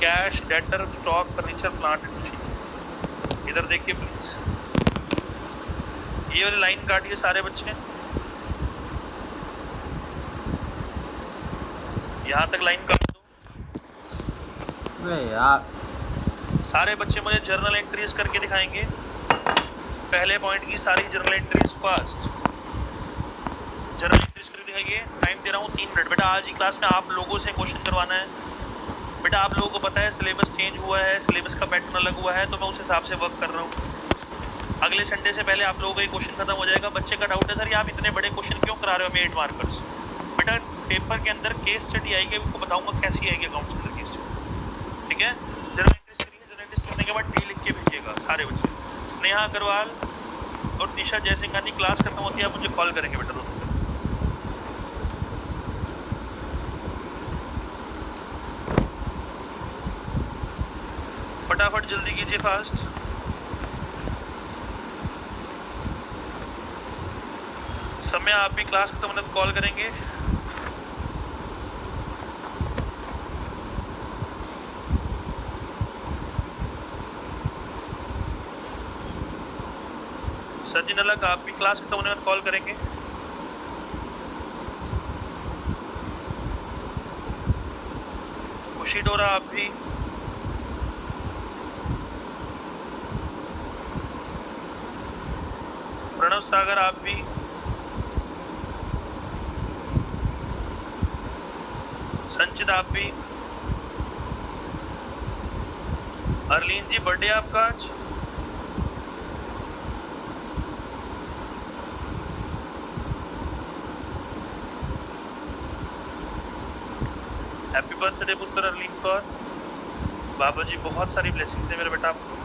Cash, debtor, stock, furniture, plant and machine. इधर देखिए please, ये वाली लाइन काटिए सारे बच्चे, यहाँ तक लाइन काट दो। अरे यार, सारे बच्चे मुझे जर्नल एंट्रीज करके दिखाएंगे, पहले पॉइंट की सारी journal entries fast. Journal entries करके दिखाइए। टाइम दे रहा हूँ 3 मिनट। बेटा आज ही क्लास में आप लोगों से क्वेश्चन करवाना है। बेटा आप लोगों को पता है सिलेबस चेंज हुआ है, सिलेबस का पैटर्न अलग हुआ है, तो मैं उस हिसाब से वर्क कर रहा हूँ। अगले संडे से पहले आप लोगों का ये क्वेश्चन खत्म हो जाएगा। बच्चे का डाउट है सर ये आप इतने बड़े क्वेश्चन क्यों करा रहे हो हमें 8 मार्कर्स। बेटा पेपर के अंदर केस स्टडी आएगी, आपको बताऊंगा कैसी आएगी अकाउंट्स के अंदर केस स्टडी, ठीक है। जर्नल एंट्रीज करिए, जर्नल एंट्रीज करने के बाद डी लिख के भेजिएगा सारे बच्चे। स्नेहा अग्रवाल और निशा जयसिंघानी क्लास खत्म होती है, आप मुझे कॉल करेंगे बेटा दोनों। फटाफट जल्दी कीजिए, फास्ट। समय आप भी क्लास खत्म होने पर कॉल करेंगे। सचिन अलग आप भी क्लास खत्म होने पर कॉल करेंगे। खुशी डोरा आप भी। प्रणव सागर आप भी। संचित आप भी। अरलीन जी बर्थडे आपका आज। हैप्पी बर्थडे पुत्र अरलीन कौर। बाबा जी बहुत सारी ब्लेसिंग्स है मेरे बेटा आपको।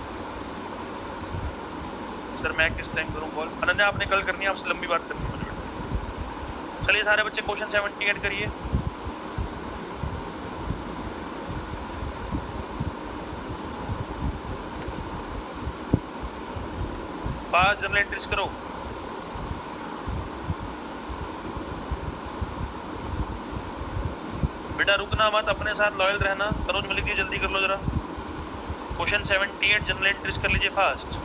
सर मैं किस टाइम करूं कॉल? अनन्या आपने कल करनी है, आपसे लंबी बात करनी है मुझे बेटा। चलिए सारे बच्चे क्वेश्चन 78 करिए। फास्ट जर्नल एंट्रीज करो। बेटा रुकना मत, अपने साथ लॉयल रहना। तनुज मलिक जी जल्दी कर लो जरा। क्वेश्चन 78 जर्नल एंट्रीज कर लीजिए फास्ट।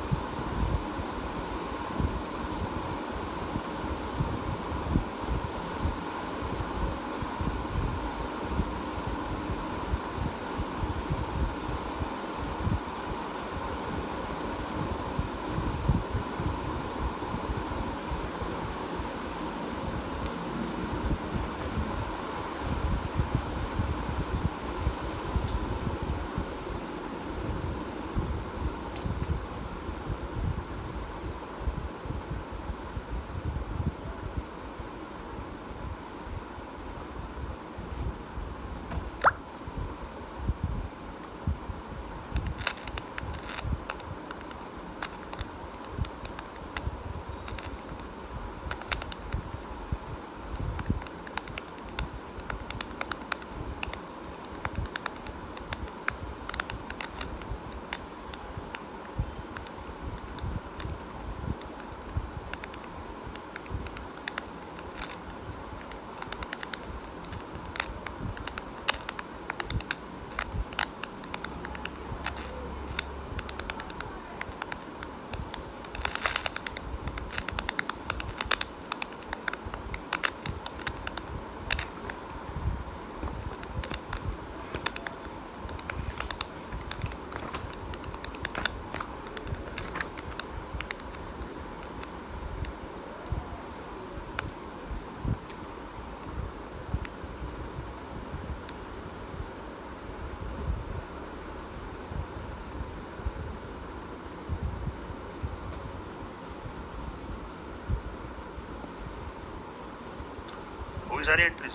सारी एंट्रीज,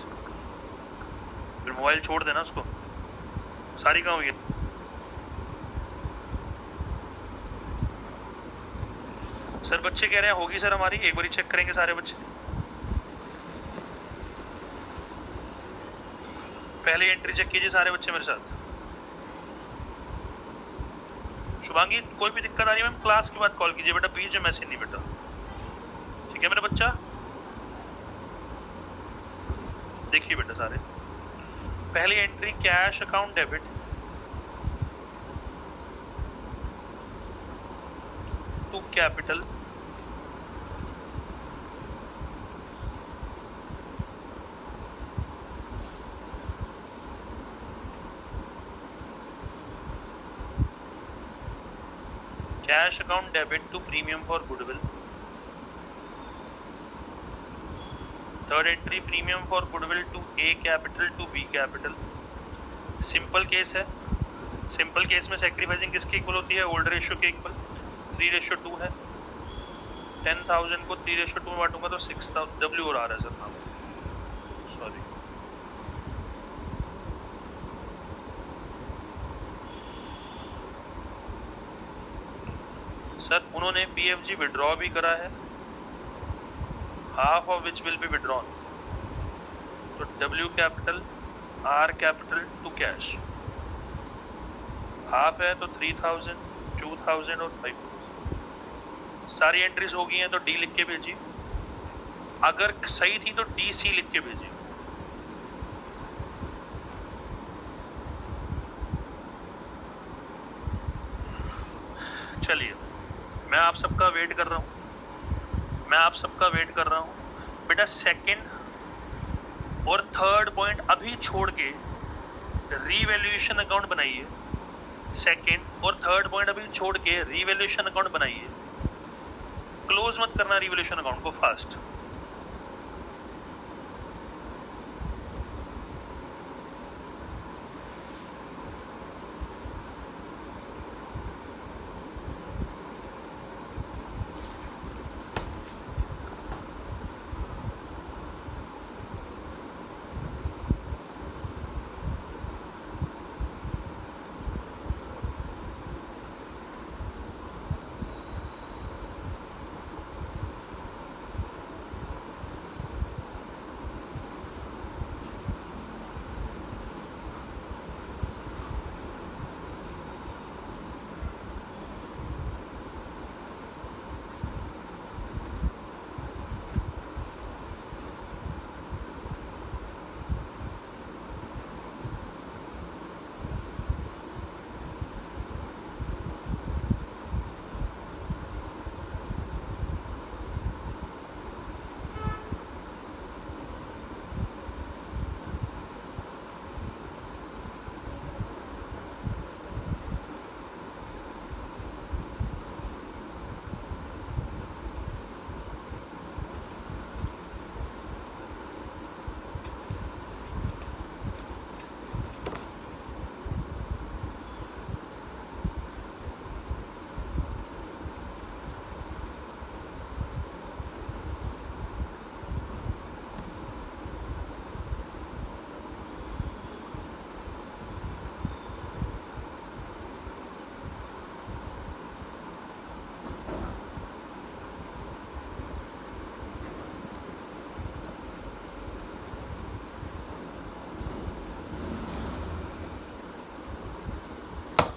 फिर मोबाइल छोड़ देना उसको। सारी कहाँ हुई है? सर बच्चे कह रहे हैं होगी सर हमारी, एक बार चेक करेंगे सारे बच्चे। पहले एंट्री चेक कीजिए सारे बच्चे मेरे साथ। शुभांगी कोई भी दिक्कत आ रही है मैम क्लास के बाद कॉल कीजिए बेटा, बीच में मैसेज नहीं बेटा, ठीक है मेरा बच्चा। देखिए बेटा सारे, पहली entry cash account debit, capital cash account debit to premium for goodwill. Third entry premium for goodwill to A capital to B capital. Simple case है, सिंपल केस में सेक्रीफाइसिंग किसके इक्वल होती है? ओल्ड रेशियो के equal. 3:2 है। 10,000 को 3:2 में बांटूंगा तो 6,000 डब्ल्यू और आ रहा है सर नाम, सॉरी। सर उन्होंने पीएफजी विड्रॉ भी करा है, half of which will be withdrawn. तो W capital R capital to cash, half है तो 3,000, 2,000 और 5,000। सारी एंट्रीज हो गई हैं तो डी लिख के भेजिए, अगर सही थी तो डी सी लिख के भेजिए। चलिए मैं आप सबका वेट कर रहा हूं, मैं आप सबका वेट कर रहा हूं बेटा। सेकंड और थर्ड पॉइंट अभी छोड़ के रीवैल्यूएशन अकाउंट बनाइए। सेकंड और थर्ड पॉइंट अभी छोड़ के रीवैल्यूएशन अकाउंट बनाइए। क्लोज मत करना रीवैल्यूएशन अकाउंट को फास्ट।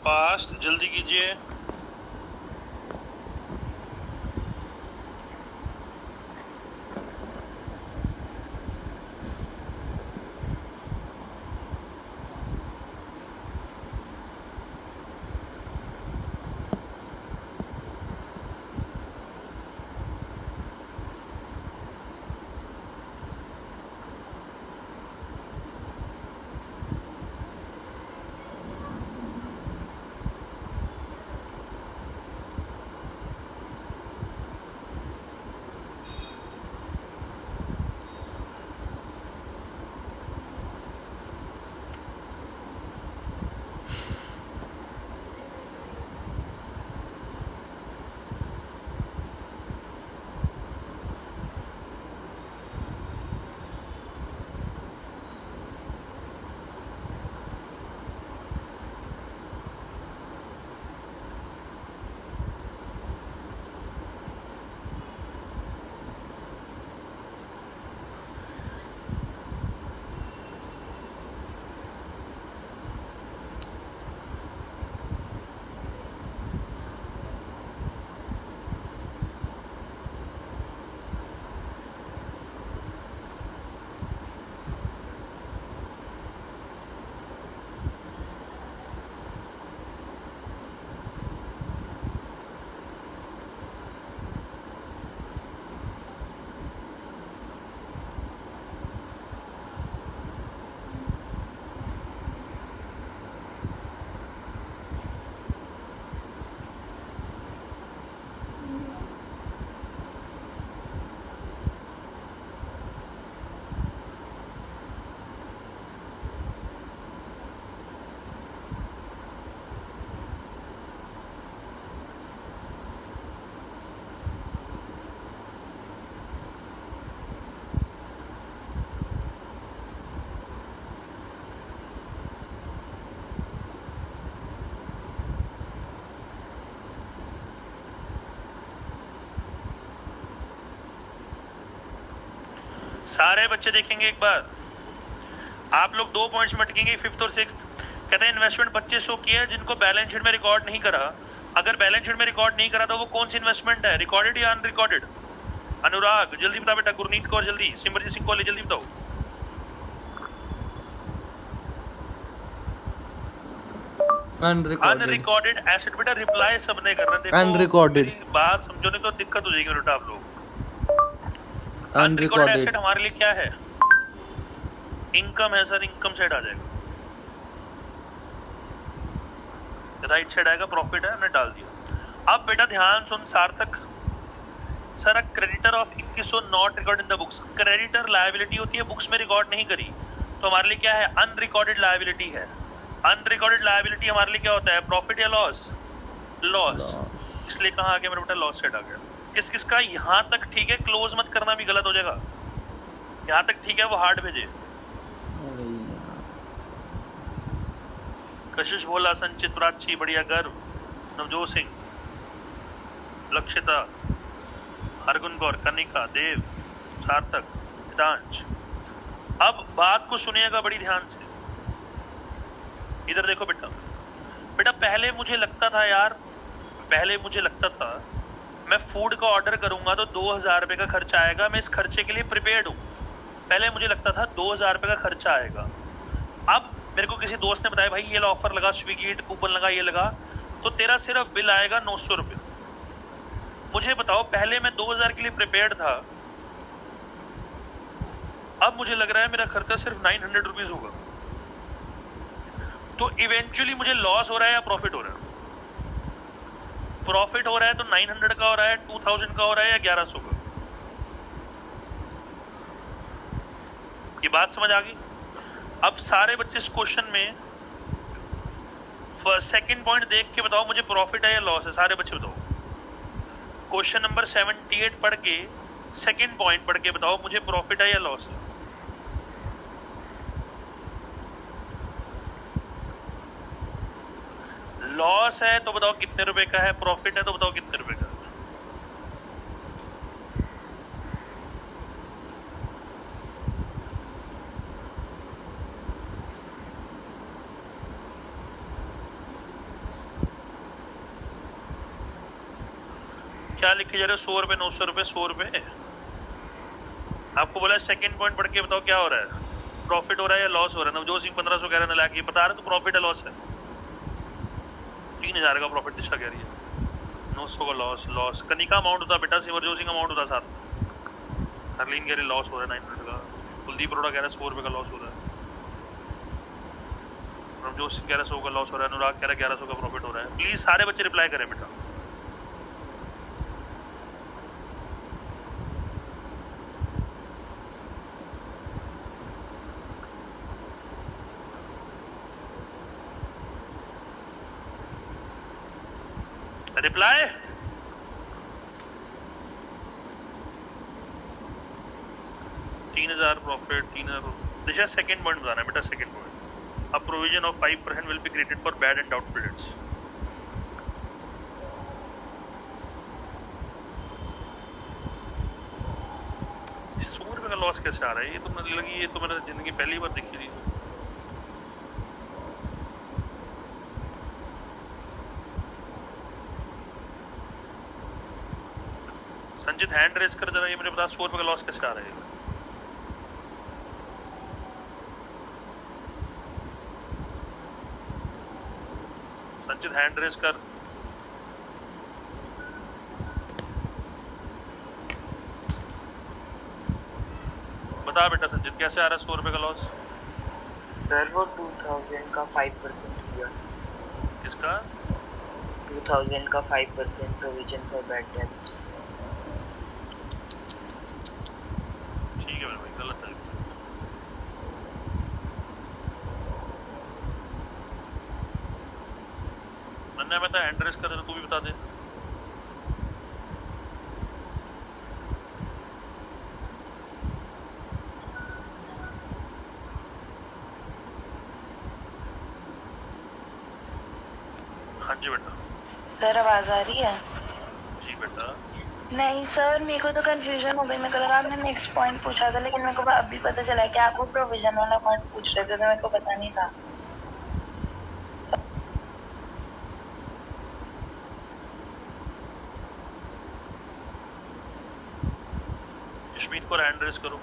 फास्ट जल्दी कीजिए। सारे बच्चे देखेंगे एक बार, आप लोग 2 पॉइंट्स में अटकेंगे, 5th और 6th। कहते हैं इन्वेस्टमेंट बच्चे शो किया है जिनको बैलेंस शीट में रिकॉर्ड नहीं करा। अगर बैलेंस शीट में रिकॉर्ड नहीं करा तो वो कौन सी इन्वेस्टमेंट है, रिकॉर्डेड या अनरिकॉर्डेड? अनुराग जल्दी बता बेटा, गुरनीत कौर जल्दी, सिमरजीत सिंह कौर जल्दी बताओ। अनरिकॉर्डेड एसेट बेटा, रिप्लाई सबने करना। देखो अनरिकॉर्डेड बात समझो, नहीं तो दिक्कत हो जाएगी बेटा आप लोग। अनरिकॉर्डेड एसेट हमारे लिए क्या है? इनकम है सर, इनकम साइड आ जाएगा, राइट साइड आएगा, प्रॉफिट है, हमने डाल दिया। अब बेटा ध्यान सुन सार्थक, sir a creditor of 2100 not record in the books. Creditor liability होती है, बुक्स में रिकॉर्ड नहीं करी, तो हमारे लिए क्या है? अनरिकॉर्डेड लायबिलिटी है। अनरिकॉर्डेड लायबिलिटी हमारे लिए क्या होता है? प्रॉफिट या लॉस? लॉस। इसलिए कहाँ आ गया मेरा बेटा? लॉस साइड आ गया। किस किस का यहाँ तक ठीक है? क्लोज मत करना, भी गलत हो जाएगा। यहाँ तक ठीक है, वो हार्ड भेजे। कशिश बोला, संचित, प्राची, बढ़िया, गर्व, नवजोत सिंह, लक्षिता, हरगुन कौर, कनिका, देव, सार्थक, हितांश। अब बात को सुनिएगा बड़ी ध्यान से, इधर देखो बेटा। बेटा पहले मुझे लगता था यार, पहले मुझे लगता था मैं फूड का ऑर्डर करूंगा तो 2000 रुपये का खर्चा आएगा, मैं इस खर्चे के लिए प्रिपेयर्ड हूँ। पहले मुझे लगता था 2000 रुपये का खर्चा आएगा। अब मेरे को किसी दोस्त ने बताया भाई ये ऑफर लगा, स्विगी कूपन लगा, ये लगा, तो तेरा सिर्फ बिल आएगा 900 रुपये। मुझे बताओ, पहले मैं 2000 के लिए प्रिपेयर्ड था, अब मुझे लग रहा है मेरा खर्चा सिर्फ 900 रुपीज होगा। तो इवेंचुअली मुझे लॉस हो रहा है या प्रॉफिट हो रहा है? प्रॉफिट हो रहा है तो 900 का हो रहा है, 2000 का हो रहा है या 1100 का? ये बात समझ आ गई? अब सारे बच्चे इस क्वेश्चन में सेकंड पॉइंट देख के बताओ मुझे प्रॉफिट है या लॉस है। सारे बच्चे बताओ, क्वेश्चन नंबर 78 पढ़ के सेकंड पॉइंट पढ़ के बताओ मुझे प्रॉफिट है या लॉस है। लॉस है तो बताओ कितने रुपए का है, प्रॉफिट है तो बताओ कितने रुपए का है। क्या लिखे जा रहे हो? 100 रुपए, 900 रुपए, 100 रुपए। आपको बोला सेकंड पॉइंट पढ़ के बताओ क्या हो रहा है, प्रॉफिट हो रहा है या लॉस हो रहा है। नवजोत सिंह 1500 कह रहे हैं, लाख ये बता रहे तो प्रॉफिट है लॉस है? 3000 का प्रॉफिट दिशा कह रही है, 900 का लॉस। लॉस कनिका अमाउंट होता बेटा, सिमरजोत सिंह अमाउंट होता साथ। हरलीन कह रही लॉस हो रहा है 900 का। कुलदीप अरोड़ा कह रहा है 100 रुपए का लॉस हो रहा है। नवजोत सिंह कह रहा है 100 का लॉस हो रहा है। अनुराग कह रहा है 1100 का प्रॉफिट हो रहा है। प्लीज सारे बच्चे रिप्लाई करें बेटा। Reply $3000 profit, 3000। दिशा सेकंड पॉइंट बताना है बेटा। Second point, a provision of 5% will be created for bad and doubtful debts. ₹100 का लॉस कैसे आ रहा है? ये तो मुझे लगी, ये तो मैंने जिंदगी पहली बार देखी थी। संचित हैंड रेस कर जरा, ये मुझे बता ₹100 का लॉस कैसे आ रहा है? संचित हैंड रेस कर। बता बेटा संचित कैसे आ रहा है ₹100 का लॉस? सर वो 2000 का 5% किया। किसका? 2000 का 5% प्रोविजन फॉर बैड डेट। ठीक है मेरे भाई, गलत है। नन्ना मैं तो हैंड रेस कर रहा, तू भी बता दे। हाँ जी बेटा। सर आवाज आ रही है? जी बेटा। नहीं सर, मेरे को तो कंफ्यूजन हो गई। मेरे को लगा आपने नेक्स्ट पॉइंट पूछा था, लेकिन मेरे को अभी पता चला कि आप वो प्रोविजन वाला पॉइंट पूछ रहे थे, तो मेरे को पता नहीं था। यशमीत को हैंड रेस करो।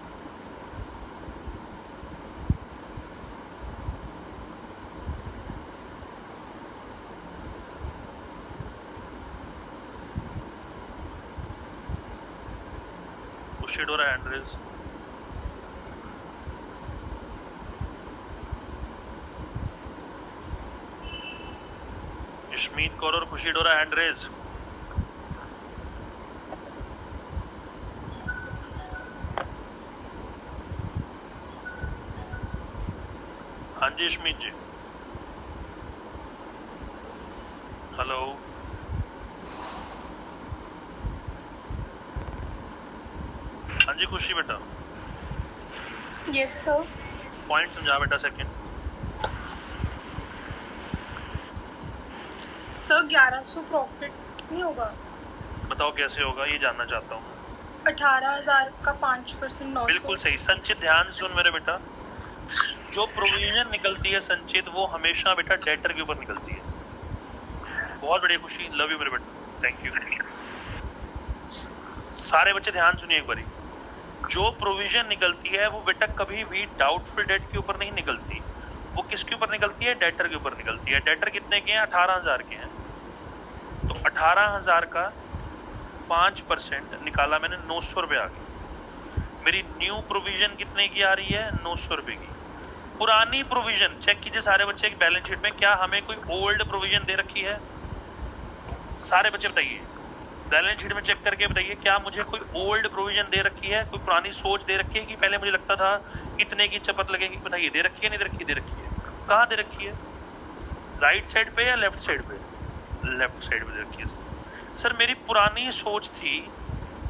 कुशीडोरा हैंड रेस। यशमीत कौर और कुशीडोरा हैंड रेस। हाँ जी यशमीत जी। हेलो। हाँ जी खुशी बेटा। Yes sir. पॉइंट समझा बेटा सेकंड। सर 1100 प्रॉफिट नहीं होगा? बताओ कैसे होगा, ये जानना चाहता हूँ। 18,000 का 5% 900। बिल्कुल सही संचित, ध्यान से सुन मेरे बेटा। जो प्रोविजन निकलती है संचित, वो हमेशा बेटा डेटर के ऊपर निकलती है। बहुत बड़ी खुशी, लव यू मेरे बेटा, थैंक यू। सारे बच्चे ध्यान सुनिए एक बारी। जो प्रोविजन निकलती है वो बेटा कभी भी डाउटफुल डेट के ऊपर नहीं निकलती, वो किसके ऊपर निकलती है? डेटर के ऊपर निकलती है। डेटर कितने के हैं? 18,000 के हैं। तो 18,000 का 5% निकाला मैंने, 900 रुपये आ गए। मेरी न्यू प्रोविजन कितने की आ रही है? 900 रुपये की। पुरानी प्रोविजन चेक कीजिए सारे बच्चे एक बैलेंस शीट में, क्या हमें कोई ओल्ड प्रोविजन दे रखी है? सारे बच्चे बताइए, बैलेंस शीट में चेक करके बताइए, क्या मुझे कोई ओल्ड प्रोविजन दे रखी है? कोई पुरानी सोच दे रखी है कि पहले मुझे लगता था इतने की चपत लगेगी? बताइए, दे रखी है नहीं दे रखी? दे रखी है। कहाँ दे रखी है? राइट साइड पे या लेफ्ट साइड पे? लेफ्ट साइड पे दे रखी है। सर मेरी पुरानी सोच थी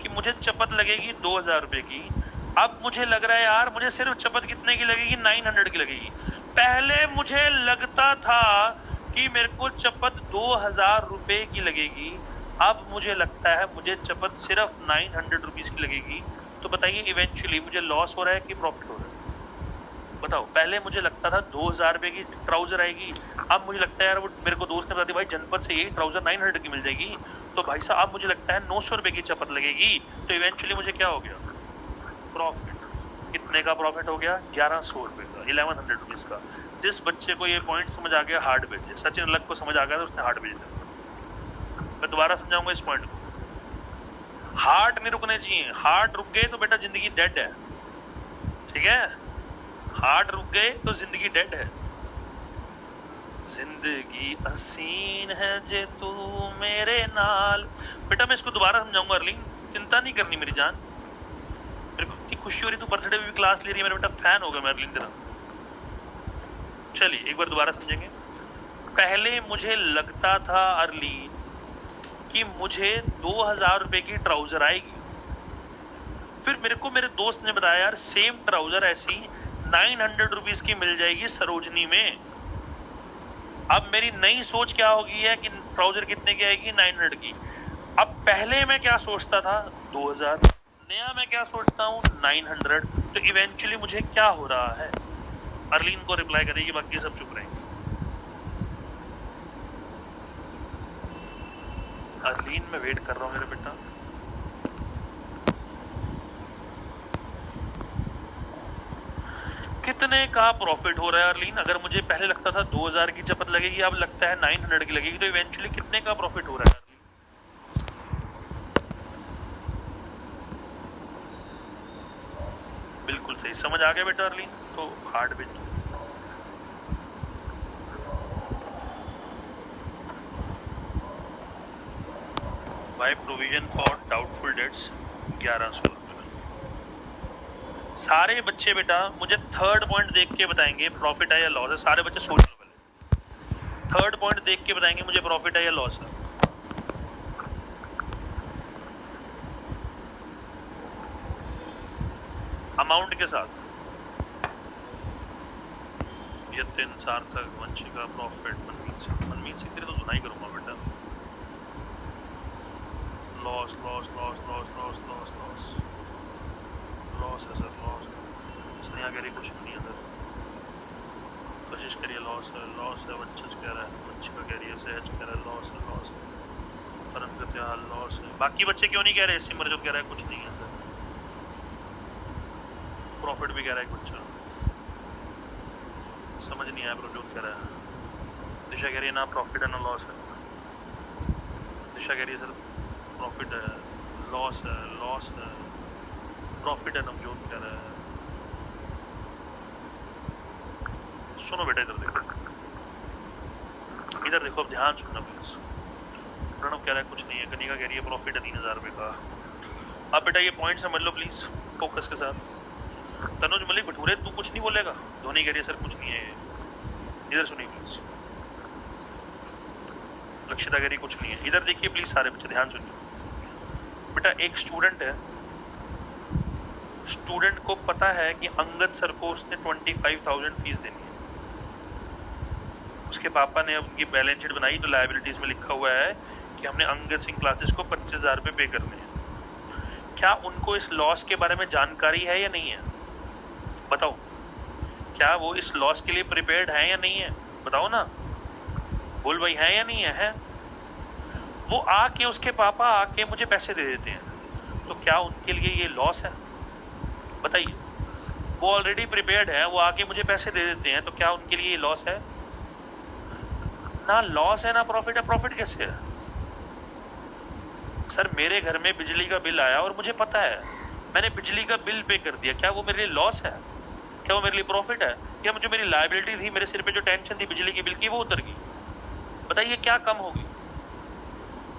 कि मुझे चपत लगेगी 2,000 रुपये की, अब मुझे लग रहा है यार मुझे सिर्फ चपत कितने की लगेगी? 900 की लगेगी। पहले मुझे लगता था कि मेरे को चपत 2,000 रुपये की लगेगी, अब मुझे लगता है मुझे चपत सिर्फ 900 रुपीज़ की लगेगी। तो बताइए इवेंचुअली मुझे लॉस हो रहा है कि प्रॉफिट हो रहा है? बताओ। पहले मुझे लगता था 2,000 रुपये की ट्राउजर आएगी, अब मुझे लगता है यार वो मेरे को दोस्त ने बता दिया भाई जनपद से यही ट्राउजर 900 की मिल जाएगी, तो भाई साहब अब मुझे लगता है 900 रुपये की चपत लगेगी। तो इवेंचुअली मुझे क्या हो गया? प्रॉफिट। कितने का प्रॉफिट हो गया? 1100 रुपये का, 1100 रुपीज़ का। जिस बच्चे को ये पॉइंट समझ आ गया हार्ट भेजे। सचिन अलग को समझ आ गया था, उसने हार्ट भेज दिया। मैं दोबारा समझाऊंगा इस पॉइंट को। हार्ट नहीं रुकने चाहिए, हार्ट रुक गए तो बेटा जिंदगी डेड है, ठीक है? हार्ट रुक गए तो जिंदगी डेड है। जिंदगी हसीन है जे तू मेरे नाल। बेटा मैं इसको दोबारा समझाऊंगा अर्लिंग, चिंता नहीं करनी मेरी जान। मेरे को इतनी खुशी हो रही, तू बर्थडे में भी क्लास ले रही है मेरा बेटा, फैन हो गया मैं अर्लिंग तेरा। चलिए एक बार दोबारा समझेंगे। पहले मुझे लगता था अर्लिंग कि मुझे 2,000 रुपये की ट्राउजर आएगी, फिर मेरे को मेरे दोस्त ने बताया यार सेम ट्राउजर ऐसी 900 रुपीज की मिल जाएगी सरोजनी में। अब मेरी नई सोच क्या होगी है कि ट्राउजर कितने की आएगी? 900 की। अब पहले मैं क्या सोचता था? 2,000। नया मैं क्या सोचता हूँ? 900। तो इवेंचुअली मुझे क्या हो रहा है? अर्लीन को रिप्लाई करेगी, बाकी सब चुप रहेंगे। अर्लीन मैं वेट कर रहा हूँ मेरे बेटा। कितने का प्रॉफिट हो रहा है अर्लीन? अगर मुझे पहले लगता था 2,000 की चपत लगेगी, अब लगता है 900 की लगेगी, तो इवेंचुअली कितने का प्रॉफिट हो रहा है अर्लीन? बिल्कुल सही, समझ आ गया बेटा अर्लीन। तो hard bit by provision for doubtful debts 1100। सारे बच्चे बेटा मुझे थर्ड पॉइंट देख के बताएंगे प्रॉफिट है या लॉस है। सारे बच्चे सोच लो पहले, थर्ड पॉइंट देख के बताएंगे मुझे प्रॉफिट है या लॉस है। अमाउंट के साथ। यतिन, सार्थक, वंशिका, प्रॉफिट, मनमीत से तेरे तो सुनाई करूंगा बेटा। लॉस लॉस लॉस लॉस रही कुछ नहीं है सर, कोशिश करिए। लॉस है बच्चा कह रहा है, बच्चे का कह रही है, सहज कह रहा है लॉस है, परम गत्याल लॉस है। बाकी बच्चे क्यों नहीं कह रहे? सिमर जो कह रहा है कुछ नहीं है सर, प्रॉफिट भी कह रहा है एक बच्चा, समझ नहीं आया ब्रो जो कह रहा है। दिशा कह रही है ना प्रॉफिट है ना लॉस है। दिशा कह रही है सर प्रॉफिट है, लॉस है, प्रॉफिट है, नवजोत कह रहा है। सुनो बेटा, इधर देखो, अब ध्यान सुनना प्लीज। प्रणव कह रहा है कुछ नहीं है, कनिका कह रही है प्रॉफिट है 3000 रुपये का। अब बेटा ये पॉइंट समझ लो प्लीज फोकस के साथ। तनुज मलिक भटूरे तू कुछ नहीं बोलेगा? धोनी कह रही है सर कुछ नहीं है, इधर सुनिए प्लीज। लक्षिता कह रही कुछ नहीं है, इधर देखिए प्लीज सारे बच्चे ध्यान सुनिए। बेटा एक स्टूडेंट है, स्टूडेंट को पता है कि अंगद सर को उसने 25,000 फीस देनी है। उसके पापा ने उनकी बैलेंस शीट बनाई तो लायबिलिटीज में लिखा हुआ है कि हमने अंगद सिंह क्लासेस को 25,000 रुपये पे करने हैं। क्या उनको इस लॉस के बारे में जानकारी है या नहीं है? बताओ, क्या वो इस लॉस के लिए प्रिपेयर्ड है या नहीं है? बताओ ना, बोल भाई है या नहीं है? वो आके, उसके पापा आके मुझे पैसे दे देते हैं, तो क्या उनके लिए ये लॉस है? बताइए, वो ऑलरेडी प्रिपेयर्ड है, वो आके मुझे पैसे दे देते हैं, तो क्या उनके लिए ये लॉस है? ना लॉस है ना प्रॉफिट है। प्रॉफिट कैसे है? सर मेरे घर में बिजली का बिल आया और मुझे पता है मैंने बिजली का बिल पे कर दिया, क्या वो मेरे लिए लॉस है? क्या वो मेरे लिए प्रॉफिट है? क्या मुझे मेरी लायबिलिटी थी, मेरे सिर पे जो टेंशन थी बिजली के बिल की, वो उतर गई? बताइए क्या कम होगी?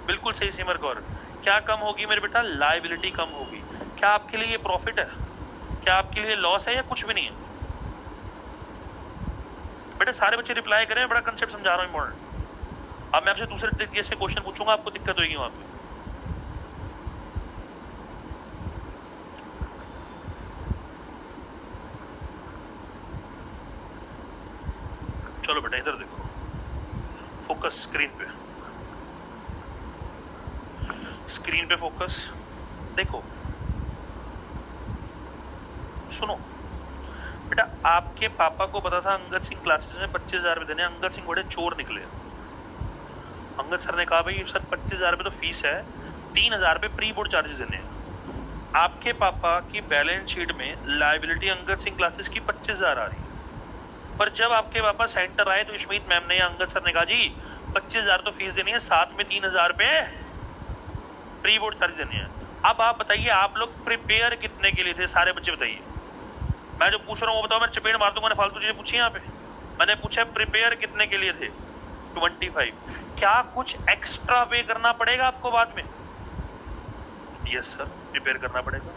बिल्कुल सही सिमर कौर, क्या कम होगी मेरे बेटा? लायबिलिटी कम होगी। क्या आपके लिए ये प्रॉफिट है? क्या आपके लिए लॉस है या कुछ भी नहीं है? बेटे सारे बच्चे रिप्लाई करें, बड़ा कंसेप्ट समझा रहा हूँ इंपॉर्टेंट। अब मैं आपसे दूसरे तरीके से क्वेश्चन पूछूंगा, आपको दिक्कत होगी वहां पे। चलो बेटा इधर देखो, फोकस स्क्रीन पे, स्क्रीन पे फोकस। देखो सुनो बेटा, आपके पापा को पता था अंगद सिंह क्लासेस में 25,000 रुपये देने। अंगद सिंह बड़े चोर निकले। अंगद सर ने कहा भाई सर 25,000 रुपये तो फीस है, 3,000 रुपये प्री बोर्ड चार्जेस देने हैं। आपके पापा की बैलेंस शीट में लायबिलिटी अंगद सिंह क्लासेस की 25,000 आ रही है, पर जब आपके पापा सेंटर आए तो इश्मीत मैम ने या अंगद सर ने कहा जी 25,000 तो फीस देनी है, साथ में 3,000 रुपये प्री बोर्ड चार्ज देने हैं। अब आप बताइए, आप लोग प्रिपेयर कितने के लिए थे? सारे बच्चे बताइए। मैं जो पूछ रहा हूँ वो बताओ, मैं चपेट मार दूंगा। मैंने फालतू चीजें पूछी यहाँ पे? मैंने पूछा प्रिपेयर कितने के लिए थे? 25। क्या कुछ एक्स्ट्रा पे करना पड़ेगा आपको बाद में? यस सर, प्रिपेयर करना पड़ेगा।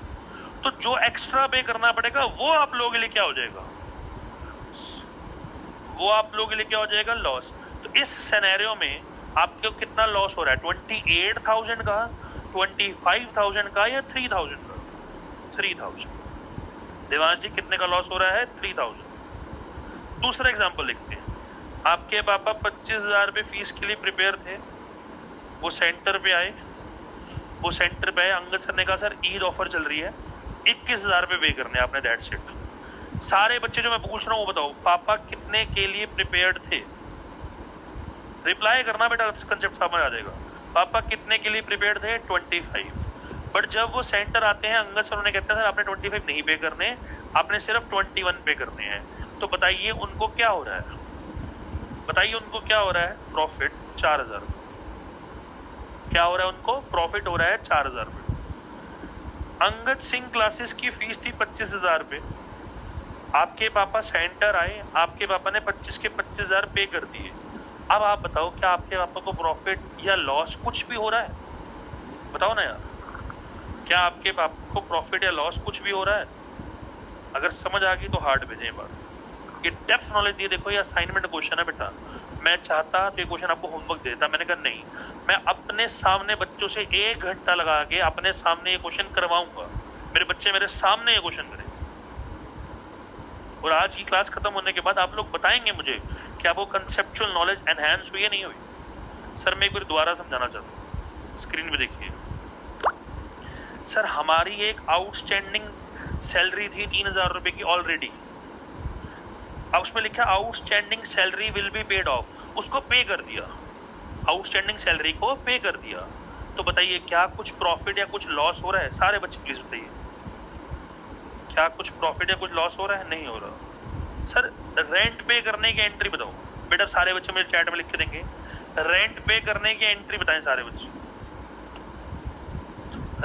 तो जो एक्स्ट्रा पे करना पड़ेगा वो आप लोगों के लिए क्या हो जाएगा? वो आप लोगों के लिए क्या हो जाएगा? लॉस। तो इस सिनेरियो में आपको कितना लॉस हो रहा है? 28,000 का, 25,000 का या 3,000 का? 3,000। देवांश जी कितने का लॉस हो रहा है? 3,000। दूसरा एग्जांपल देखते हैं। आपके पापा 25,000 रुपये फीस के लिए प्रिपेयर थे, वो सेंटर पे आए, अंगद सर ने कहा सर ईद ऑफर चल रही है, 21,000 रुपये पे करने आपने, दैट्स इट। सारे बच्चे जो मैं पूछ रहा हूँ वो बताओ, पापा कितने के लिए प्रिपेयर्ड थे? रिप्लाई करना बेटा, कंसेप्ट समझ आ जाएगा। पापा कितने के लिए प्रिपेयर्ड थे? 25। बट जब वो सेंटर आते हैं, अंगद सर उन्हें कहते हैं सर आपने 25 नहीं पे करने, आपने सिर्फ 21 पे करने हैं। तो बताइए उनको क्या हो रहा है? बताइए उनको क्या हो रहा है? प्रॉफिट 4,000। क्या हो रहा है उनको? प्रॉफिट हो रहा है 4,000 रुपये। अंगद सिंह क्लासेस की फीस थी 25,000 रुपये। आपके पापा सेंटर आए, आपके पापा ने 25 के 25,000 पे कर दिए। अब आप बताओ, क्या आपके पापा को प्रॉफिट या लॉस कुछ भी हो रहा है? बताओ ना यार, क्या आपके पापा को प्रॉफिट या लॉस कुछ भी हो रहा है? अगर समझ आ गई तो हार्ड भेजें बात। ये डेप्थ नॉलेज दिए, देखो ये असाइनमेंट क्वेश्चन है बेटा। मैं चाहता तो ये क्वेश्चन आपको होमवर्क देता, मैंने कहा नहीं, मैं अपने सामने बच्चों से 1 घंटा लगा के अपने सामने ये क्वेश्चन करवाऊंगा। मेरे बच्चे मेरे सामने ये क्वेश्चन करें, और आज की क्लास खत्म होने के बाद आप लोग बताएंगे मुझे क्या वो कंसेप्चुअल नॉलेज एनहांस हुई या नहीं हुई। सर मैं एक बार दोबारा समझाना चाहता हूँ, स्क्रीन पे देखिए। सर हमारी एक आउटस्टैंडिंग सैलरी थी 3,000 रुपये की ऑलरेडी, अब उसमें लिखा outstanding salary will be paid of, उसको पे कर दिया, आउटस्टैंडिंग सैलरी को पे कर दिया। तो बताइए क्या कुछ प्रॉफिट या कुछ लॉस हो रहा है? सारे बच्चे प्लीज बताइए, क्या कुछ प्रॉफिट या कुछ लॉस हो रहा है? नहीं हो रहा। सर रेंट पे करने की एंट्री बताओ बेटा, सारे बच्चे मुझे चैट में लिख के देंगे, रेंट पे करने की एंट्री बताएं सारे बच्चे।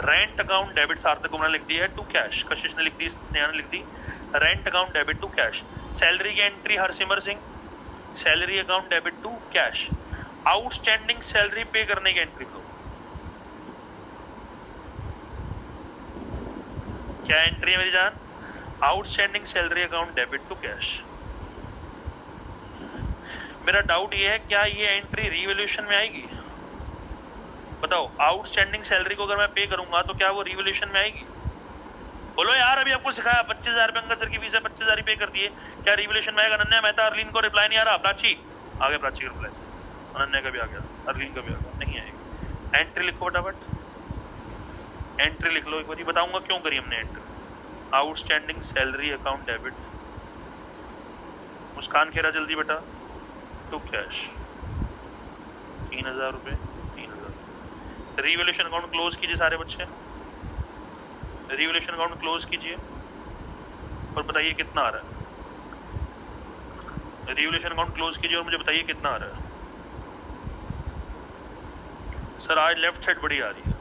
रेंट अकाउंट डेबिट सार्थक उन्होंने लिख दिया है टू कैश, कशिश ने लिख दी, स्नेहा ने लिख दी rent account debit to cash. Salary की entry Harsimar Singh, salary account debit to cash. Outstanding salary पे करने की एंट्री दो, क्या एंट्री है मेरी जान? Outstanding salary account debit to cash. मेरा डाउट ये है क्या ये एंट्री रिवैल्यूएशन में आएगी? बताओ, आउटस्टैंडिंग सैलरी को अगर मैं पे करूंगा तो क्या वो रिवैल्यूएशन में आएगी? बोलो यार, अभी आपको सिखाया 25,000 रुपये अंकल सर की फीस है, 25,000 पे कर दिए, क्या रिवैल्यूएशन में आएगा? अनन्या मेहता, अरलीन को रिप्लाई नहीं आ रहा, प्राची आ गया, प्राची का रिप्लाई, अनन्या का भी आ गया, अरलीन का भी आ गया, नहीं आएगी। एंट्री लिखो फटाफट, एंट्री लिख लो एक बार, बताऊंगा क्यों करी हमने entry. Outstanding salary account debit, Muskan Khera जल्दी बेटा, टू कैश 3,000 रुपये, 3,000। रिवैल्यूएशन अकाउंट क्लोज कीजिए सारे बच्चे, रिवैल्यूएशन अकाउंट क्लोज कीजिए और बताइए कितना आ रहा है। रिवैल्यूएशन अकाउंट क्लोज कीजिए और मुझे बताइए कितना आ रहा है। सर आज लेफ्ट साइड बड़ी आ रही है।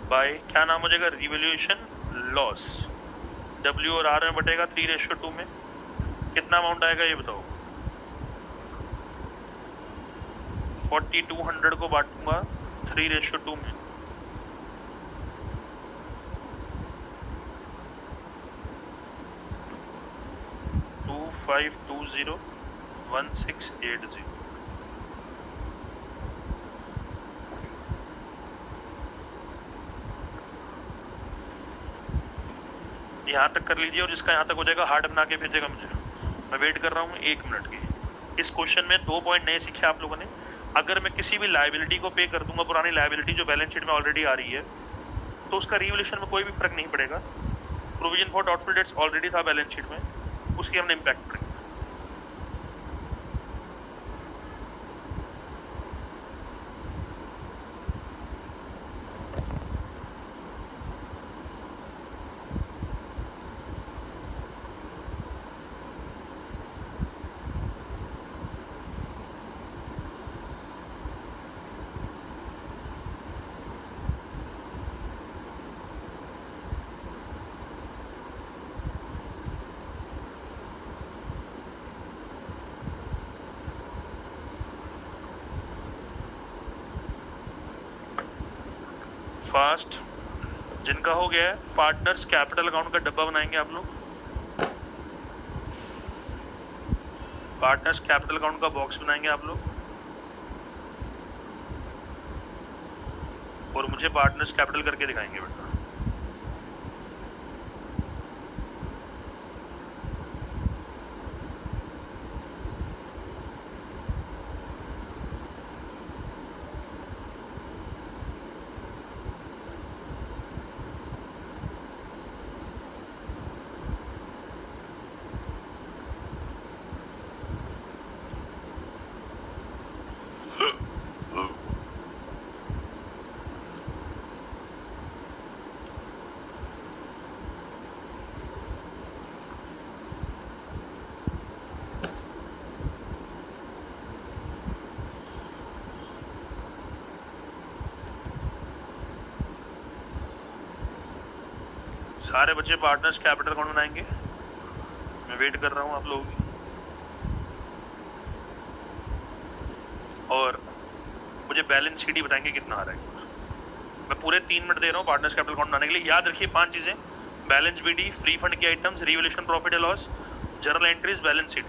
बाय क्या नाम हो जाएगा? रिवैल्यूएशन लॉस, W और R में बटेगा 3:2 में, कितना अमाउंट आएगा ये बताओ। 4200 को बांटूंगा 3:2 में, टू 5201680। यहाँ तक कर लीजिए और जिसका यहाँ तक हो जाएगा हार्ड बना के भेजेगा मुझे। मैं वेट कर रहा हूँ 1 मिनट की। इस क्वेश्चन में 2 पॉइंट नए सीखे आप लोगों ने। अगर मैं किसी भी लायबिलिटी को पे कर दूंगा, पुरानी लायबिलिटी जो बैलेंस शीट में ऑलरेडी आ रही है, तो उसका रिवैल्यूएशन में कोई भी फर्क नहीं पड़ेगा। Provision for doubtful debts already था बैलेंस शीट में, उसकी हमने इम्पैक्ट पड़ेगा। फास्ट जिनका हो गया है, पार्टनर्स कैपिटल अकाउंट का डब्बा बनाएंगे आप लोग। पार्टनर्स कैपिटल अकाउंट का बॉक्स बनाएंगे आप लोग और मुझे पार्टनर्स कैपिटल करके दिखाएंगे बेटा। सारे बच्चे पार्टनर्स कैपिटल अकाउंट बनाएंगे। मैं वेट कर रहा हूँ आप लोगों की। और मुझे बैलेंस शीट ही बताएंगे कितना आ रहा है। मैं पूरे 3 मिनट दे रहा हूँ पार्टनर्स कैपिटल अकाउंट बनाने के लिए। याद रखिए 5 चीज़ें: बैलेंस बीडी, फ्री फंड की आइटम्स, रिवैल्यूएशन प्रॉफिट या loss, journal entries, balance sheet.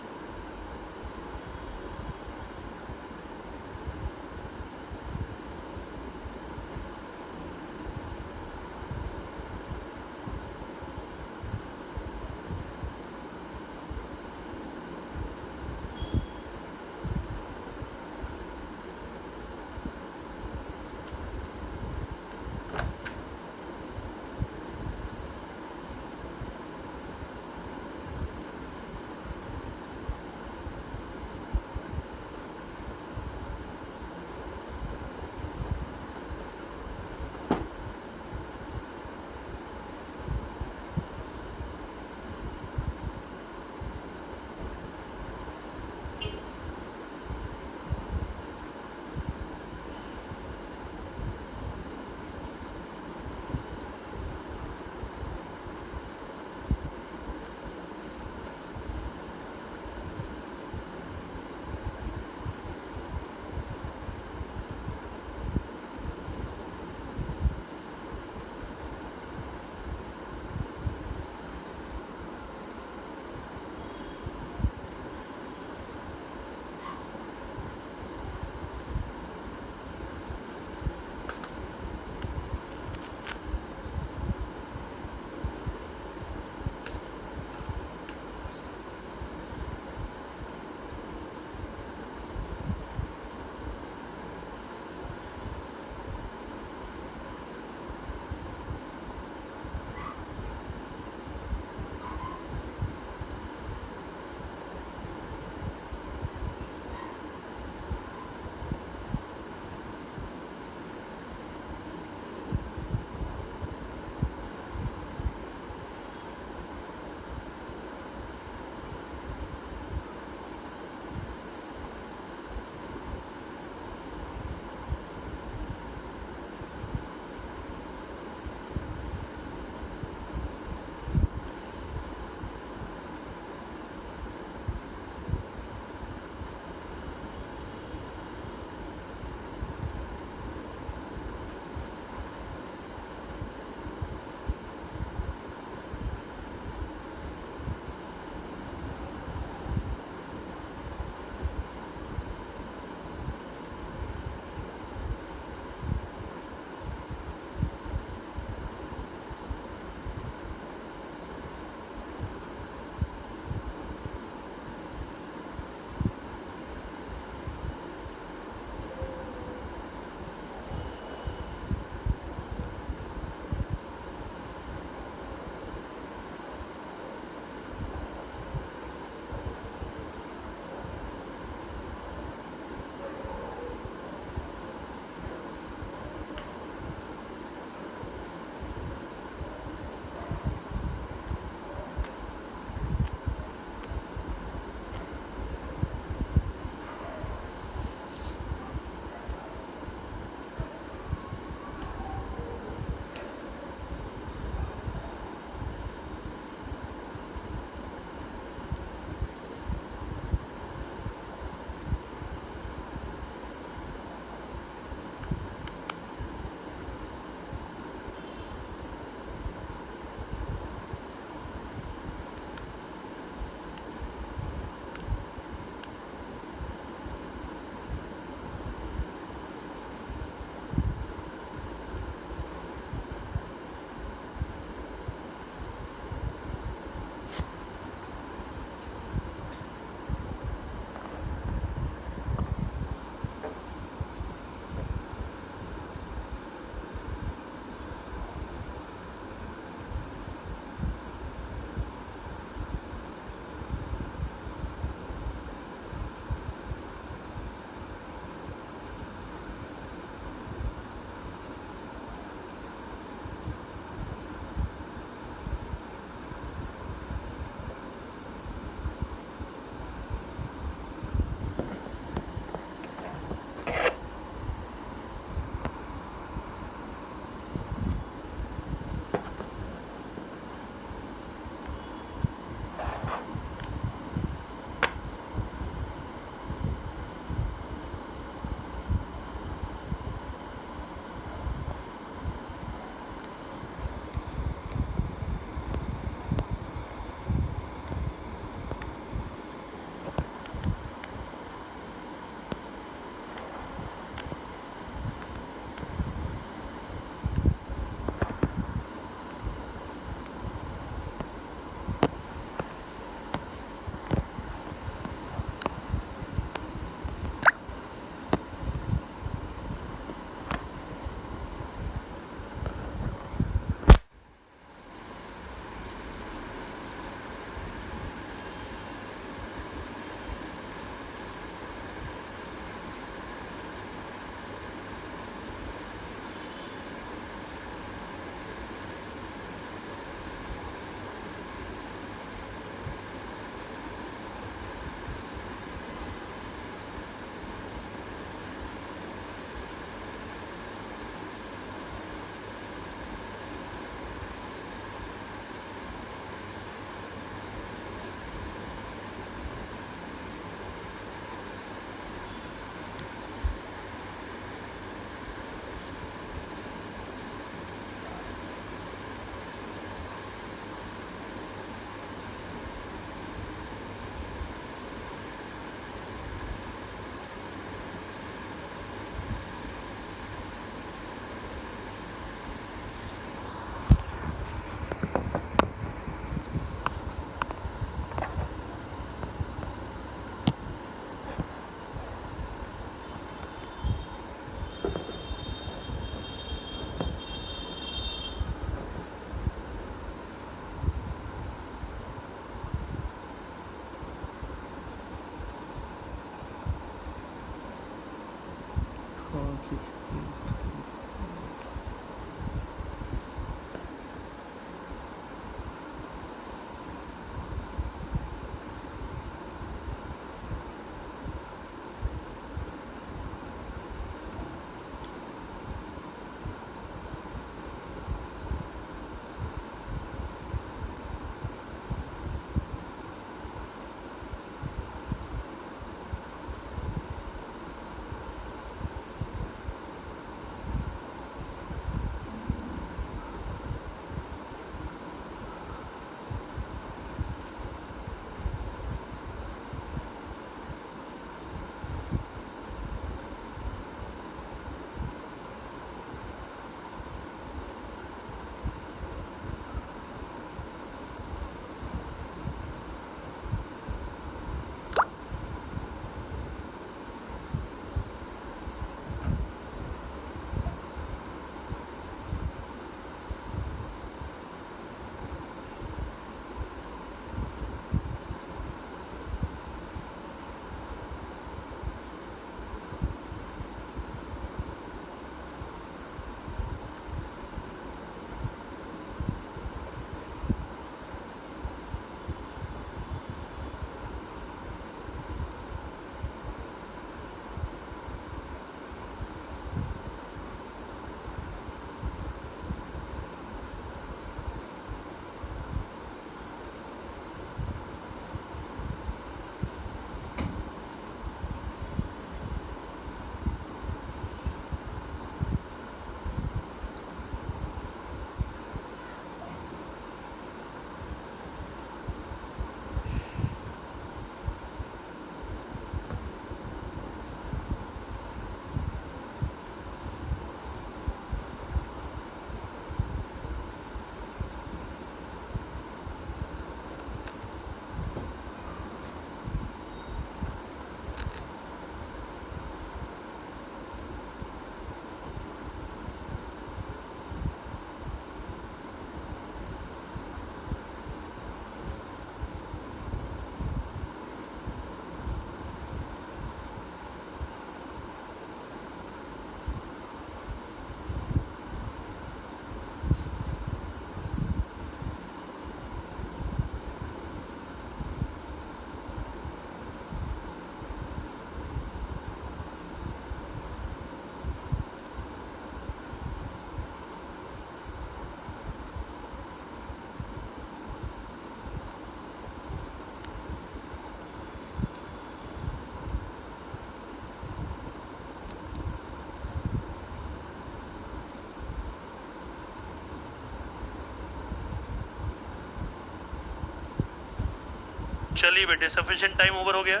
चलिए बेटे, सफिशिएंट टाइम ओवर हो गया।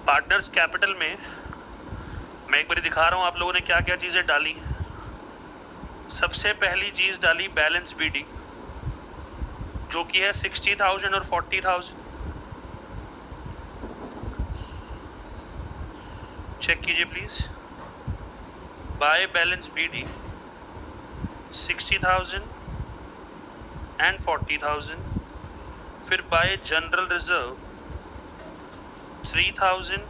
पार्टनर्स कैपिटल में मैं एक बार दिखा रहा हूँ आप लोगों ने क्या क्या चीज़ें डाली। सबसे पहली चीज़ डाली बैलेंस बीडी, जो कि है 60,000 और 40,000। चेक कीजिए please. By balance BD 60,000 and 40,000। फिर बाय जनरल रिजर्व 3,000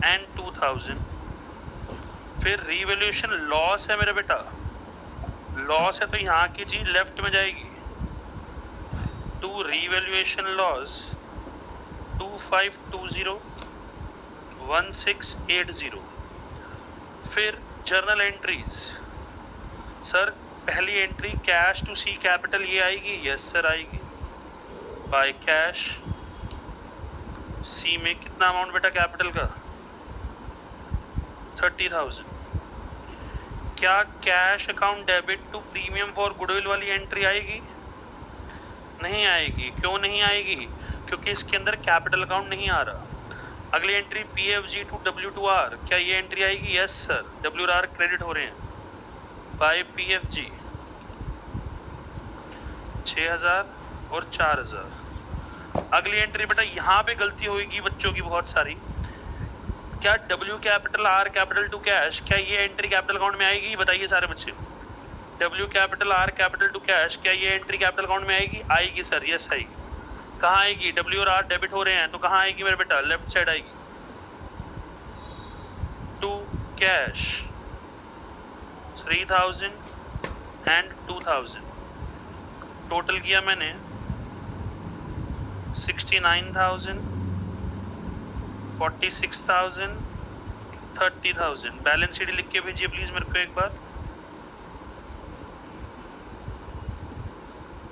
एंड 2,000। फिर रिवैल्यूएशन लॉस है मेरा बेटा, लॉस है तो यहाँ की चीज लेफ्ट में जाएगी। To revaluation loss 2520 1680। फिर जर्नल एंट्रीज, सर पहली entry cash to C capital ये आएगी, यस सर आएगी। बाय कैश सी में कितना अमाउंट बेटा कैपिटल का 30,000। क्या cash account debit to premium for goodwill वाली एंट्री आएगी? नहीं आएगी। क्यों नहीं आएगी? क्योंकि इसके अंदर कैपिटल अकाउंट नहीं आ रहा। अगली एंट्री PFG टू W2R, क्या ये एंट्री आएगी? यस सर, WR क्रेडिट हो रहे हैं बाय PFG 6,000 और 4,000। अगली एंट्री बेटा यहाँ पे गलती होगी बच्चों की बहुत सारी। क्या W capital R capital to cash, क्या ये एंट्री कैपिटल अकाउंट में आएगी? बताइए सारे बच्चे। W capital R capital to cash, क्या ये एंट्री कैपिटल अकाउंट में आएगी? आएगी सर, यस आएगी। कहाँ आएगी? W और R डेबिट हो रहे हैं तो कहाँ आएगी मेरे बेटा? लेफ्ट साइड आएगी। To cash 3,000 and 2,000। टोटल किया मैंने 69,000, 46,000, 30,000। बैलेंस शीट लिख के भेजिए प्लीज मेरे को एक बार।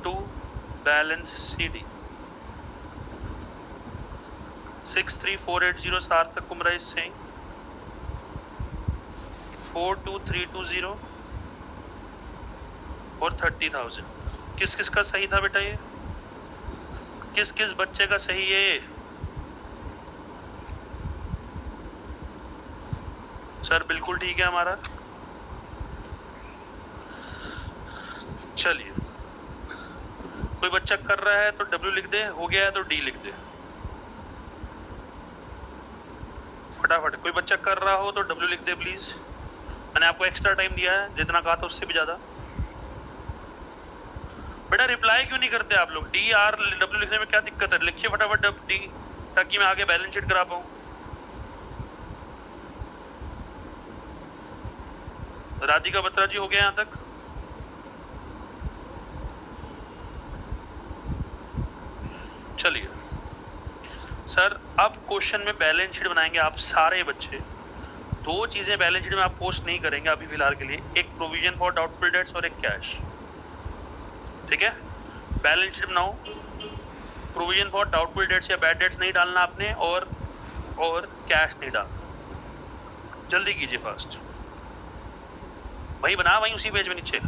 टू बैलेंस CD 63480 सार्थक कुमरा इज सेइंग 42320 और 30,000। किस किस का सही था बेटा? ये किस किस बच्चे का सही है? सर बिल्कुल ठीक है हमारा। चलिए, कोई बच्चा कर रहा है तो W लिख दे, हो गया है तो D लिख दे फटाफट। कोई बच्चा कर रहा हो तो W लिख दे प्लीज। मैंने आपको एक्स्ट्रा टाइम दिया है, जितना कहा था उससे भी ज्यादा। बेटा रिप्लाई क्यों नहीं करते आप लोग? DR W लिखने में क्या दिक्कत है? लिखिए फटाफट D, ताकि मैं आगे बैलेंस शीट करा पाऊं। राधिका बत्रा जी हो गया यहाँ तक? चलिए सर, अब क्वेश्चन में बैलेंस शीट बनाएंगे आप सारे बच्चे। दो चीजें बैलेंस शीट में आप पोस्ट नहीं करेंगे अभी फिलहाल के लिए, एक प्रोविजन फॉर डाउटफुल डेट्स और एक कैश। ठीक है, बैलेंस शीट बनाओ। प्रोविजन फॉर डाउटफुल डेट्स या बैड डेट्स नहीं डालना आपने, और कैश नहीं डालना। जल्दी कीजिए फास्ट। वही बना, वहीं उसी पेज में नीचे।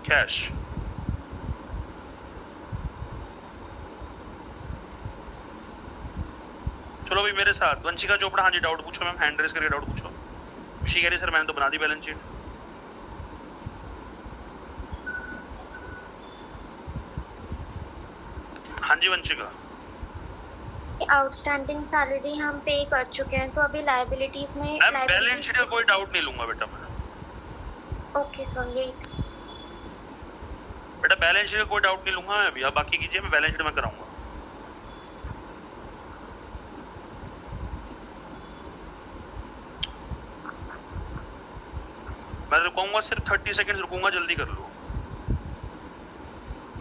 कैश चलो भाई मेरे साथ। वंशिका चोपड़ा, हाँ जी डाउट पूछो मैम, हैंड रेस करके डाउट पूछो। खुशी कह रही सर मैंने तो बना दी बैलेंस शीट। हाँ जी वंशिका। आउटस्टैंडिंग सैलरी हम पे कर चुके हैं, तो अभी लायबिलिटीज में बैलेंस शीट का कोई डाउट नहीं लूंगा बेटा मैं। ओके सर, यही बेटा बैलेंस शीट का कोई डाउट नहीं लूंगा मैं अभी। आप बाकी कीजिए, मैं बैलेंस शीट में कराऊंगा। मैं रुकूंगा सिर्फ 30 सेकंड रुकूंगा, जल्दी कर लो।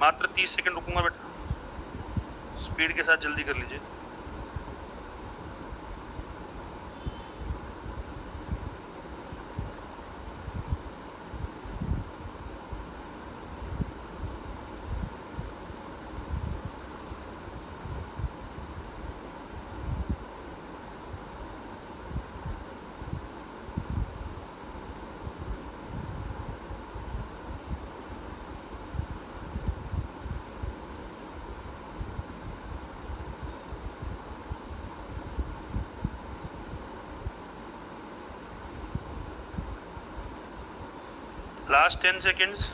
मात्र 30 सेकंड रुकूंगा बेटा, स्पीड के साथ जल्दी कर लीजिए। Last 10 seconds.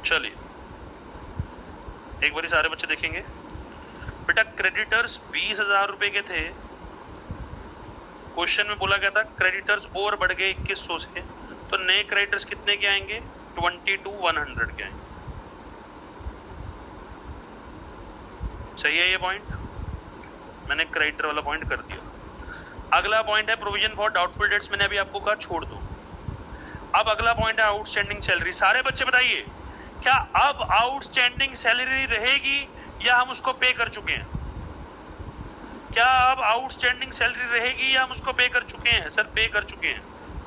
चलिए एक बारी सारे बच्चे देखेंगे। बेटा क्रेडिटर्स 20,000 रुपए के थे। क्वेश्चन में बोला गया था क्रेडिटर्स और बढ़ गए 2100 से, तो नए क्रेडिटर्स कितने के आएंगे? 22,100 के आएंगे। सही है ये पॉइंट, मैंने क्रेडिटर वाला पॉइंट कर दिया। अगला पॉइंट है प्रोविजन फॉर डाउटफुल डेट्स, मैंने अभी आपको कहा छोड़ दो। अब अगला पॉइंट है आउटस्टैंडिंग सैलरी। सारे बच्चे बताइए क्या अब आउटस्टैंडिंग सैलरी रहेगी या हम उसको पे कर चुके हैं? क्या अब आउटस्टैंडिंग सैलरी रहेगी या हम उसको पे कर चुके हैं? सर पे कर चुके हैं,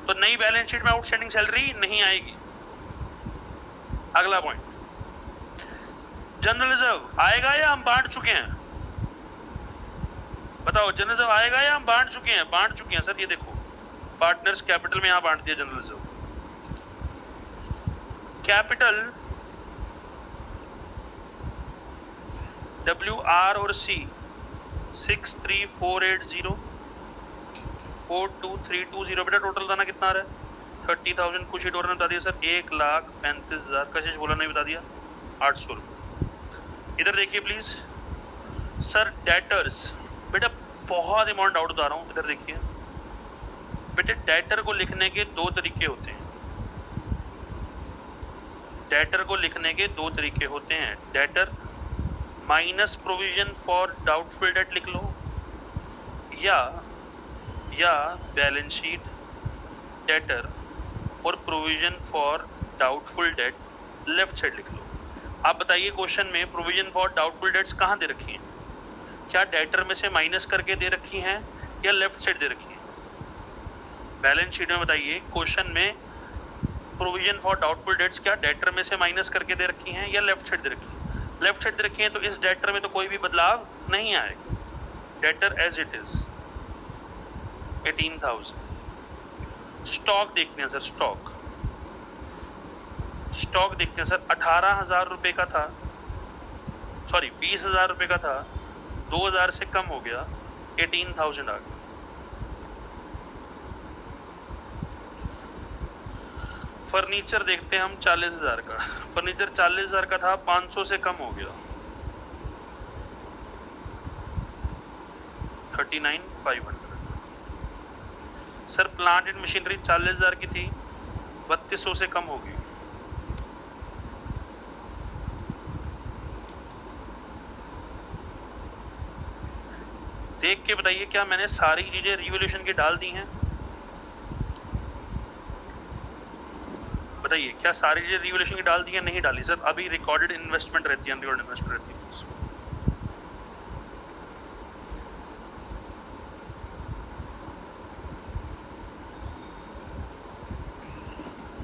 तो नई बैलेंस शीट में आउटस्टैंडिंग सैलरी नहीं आएगी। अगला पॉइंट, जनरल रिजर्व आएगा या हम बांट चुके हैं? बताओ, जनरल रिजर्व आएगा या हम बांट चुके हैं? बांट चुके हैं सर, ये देखो पार्टनर्स कैपिटल में यहां बांट दिया जनरल रिजर्व। कैपिटल WR और C 63480 42320। बेटा टोटल बताना कितना आ रहा है? 30,000। कुछ ही डोर ने बता दिया सर 1,35,000। कशिश बोला नहीं बता दिया 800 रुपये। इधर देखिए प्लीज सर डेटर्स। बेटा बहुत अमाउंट आउट बता रहा हूँ, इधर देखिए बेटे डेटर को लिखने के दो तरीके होते हैं। डेटर को लिखने के दो तरीके होते हैं। Debtor minus provision for doubtful debt लिख लो, या बैलेंस शीट डेटर और provision for doubtful debt left side लिख लो। आप बताइए क्वेश्चन में प्रोविजन फॉर डाउटफुल डेट्स कहाँ दे रखी हैं? क्या डेटर में से माइनस करके दे रखी हैं या लेफ्ट साइड दे रखी हैं? बैलेंस शीट में बताइए क्वेश्चन में प्रोविजन फॉर डाउटफुल डेट्स क्या डेटर में से माइनस करके दे रखी हैं या लेफ्ट साइड दे रखी हैं? लेफ्ट साइड दे रखी है, तो इस डेटर में तो कोई भी बदलाव नहीं आएगा। Debtor as it is 18,000। Stock देखते हैं सर, स्टॉक देखते हैं सर। 18,000 रुपए का था, सॉरी 20,000 रुपए का था, 2,000 से कम हो गया, 18,000 आ गया। फर्नीचर देखते हैं हम 40,000 का। फर्नीचर 40,000 का था, 500 से कम हो गया, 39,500। सर प्लांट एंड मशीनरी 40,000 की थी, 3200 से कम हो गई। देख के बताइए क्या मैंने सारी चीजें रिवॉल्यूशन की डाल दी हैं? बताइए क्या सारी चीजें रिवॉल्यूशन की डाल दी है? नहीं डाली सर, अभी रिकॉर्डेड इन्वेस्टमेंट रहती है, अनरिकॉर्डेड इन्वेस्टमेंट रहती है।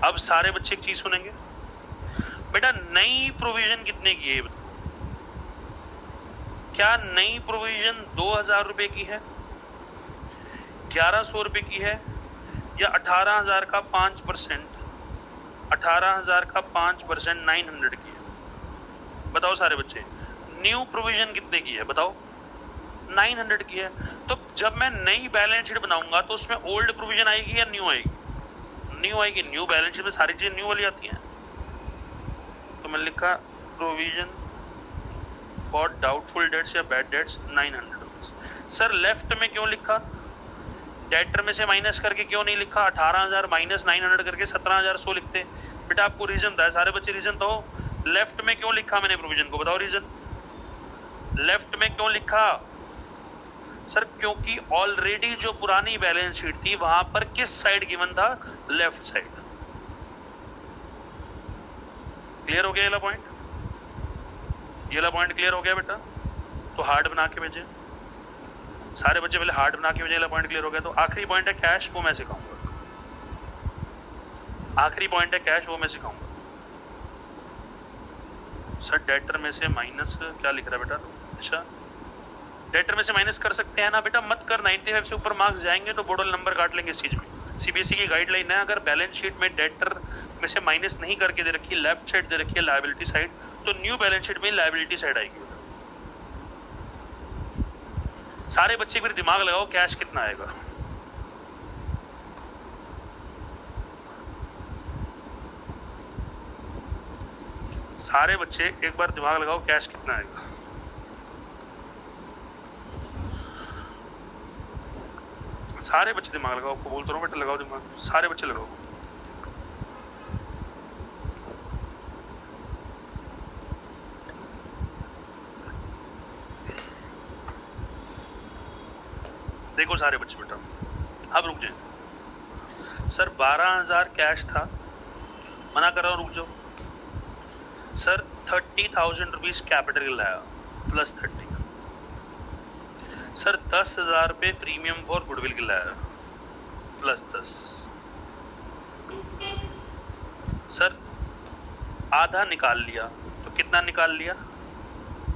अब सारे बच्चे एक चीज सुनेंगे, बेटा नई प्रोविजन कितने की है? क्या नई प्रोविजन 2,000 रुपए की है, 1,100 रुपए की है, या 18,000 का 5%? 18,000 का 5% 900 की है। बताओ सारे बच्चे, न्यू प्रोविजन कितने की है? बताओ 900 की है। तो जब मैं नई बैलेंस शीट बनाऊंगा तो उसमें ओल्ड प्रोविजन आएगी या न्यू आएगी? न्यू आएगी। न्यू बैलेंस शीट में सारी चीजें न्यू वाली आती हैं। तो मैंने लिखा प्रोविजन फॉर डाउटफुल डेट्स या bad debts 900 rupees. Sir left में क्यों लिखा? डेटर में से माइनस करके क्यों नहीं लिखा? 18,000 माइनस 900 करके 17,100 लिखते। बेटा आपको रीजन था, सारे बच्चे रीजन तो लेफ्ट में क्यों लिखा मैंने प्रोविजन को? बताओ रीजन, लेफ्ट में क्यों लिखा? सर क्योंकि ऑलरेडी जो पुरानी बैलेंस शीट थी वहां पर किस साइड गिवन था? Left side. क्लियर हो गया ये वाला पॉइंट? ये वाला पॉइंट क्लियर हो गया बेटा? तो हार्ड बना के भेजे सारे बच्चे, पहले हार्ड बना के भेजे। वाला पॉइंट क्लियर हो गया। तो आखिरी पॉइंट है कैश, वो मैं सिखाऊंगा। आखिरी पॉइंट है कैश, वो मैं सिखाऊंगा। सर डेटर में से माइनस क्या लिख रहा है बेटा? अच्छा डेटर में से माइनस कर सकते हैं ना बेटा, मत कर। 95 से ऊपर मार्क्स जाएंगे तो बोर्ड वाले नंबर काट लेंगे इस चीज में। सीबीएसई की गाइडलाइन है, अगर बैलेंस शीट में डेटर में से माइनस नहीं करके दे रखी है, लेफ्ट साइड दे रखी है लायबिलिटी साइड, तो न्यू बैलेंस शीट में लायबिलिटी साइड आएगी। सारे बच्चे फिर दिमाग लगाओ, कैश कितना आएगा। सारे बच्चे एक बार दिमाग लगाओ, कैश कितना आएगा। सारे बच्चे दिमाग लगाओ, आपको बोलता हूँ बेटा, लगाओ दिमाग, सारे बच्चे लगाओ। देखो सारे बच्चे बेटा, अब रुक जाए। सर 12,000 कैश था, मना कर रहा हूँ, रुक जाओ। सर 30,000 रुपीज कैपिटल लाया प्लस 30। सर 10,000 रुपये प्रीमियम फॉर गुडविल के लाया प्लस 10। सर आधा निकाल लिया तो कितना निकाल लिया?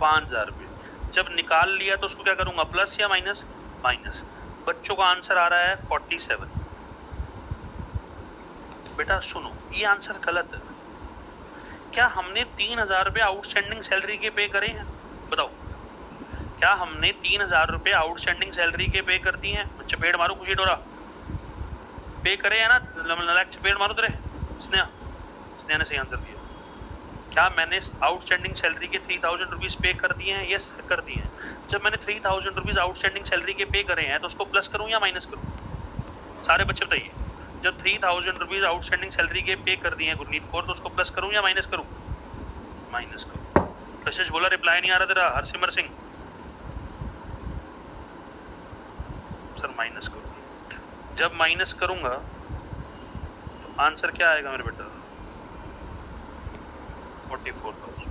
5,000 रुपये। जब निकाल लिया तो उसको क्या करूंगा, प्लस या माइनस? माइनस। बच्चों का आंसर आ रहा है 47। बेटा सुनो, ये आंसर गलत है। क्या हमने 3,000 रुपये आउटस्टैंडिंग सैलरी के पे करे हैं? बताओ, क्या हमने 3,000 रुपये आउटस्टैंडिंग सैलरी के पे कर दिए हैं? चपेट मारो खुशी डोरा, पे करे है ना? चपेट मारो तेरे। स्नेहा ने सही आंसर दिया। क्या मैंने आउटस्टैंडिंग सैलरी के 3,000 रुपीज पे कर दिए हैं? यस कर दिए हैं। जब मैंने 3,000 रुपीज आउटस्टैंडिंग सैलरी के पे करे हैं तो उसको प्लस करूं या माइनस करूं? सारे बच्चे बताइए, जब 3,000 रुपीज आउटस्टैंडिंग सैलरी के पे कर दिए हैं गुरनीत कौर, तो उसको प्लस करूं या माइनस करूं? माइनस करूं। कशिश बोला रिप्लाई नहीं आ रहा तेरा। हरसिमर सिंह सर माइनस करूं। जब माइनस करूंगा तो आंसर क्या आएगा मेरे बेटा? 44,000।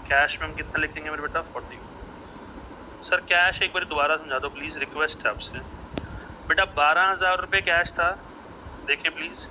कैश में हम कितना लिख देंगे मेरे बेटा? 40। सर कैश एक बार दोबारा समझा दो प्लीज, रिक्वेस्ट है आपसे। बेटा 12,000 रुपये कैश था, देखिए प्लीज,